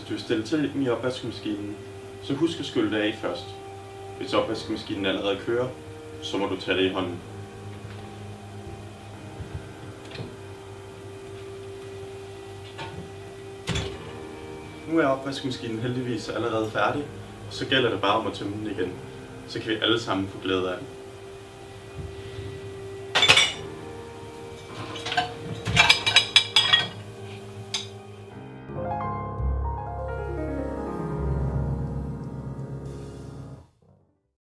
du vil stille til i opvaskemaskinen, så husk at skylle det af først. Hvis opvaskemaskinen allerede kører, så må du tage det i hånden. Nu er opvaskemaskinen heldigvis allerede færdig, og så gælder det bare om at tømme den igen. Så kan vi alle sammen få glæde af den.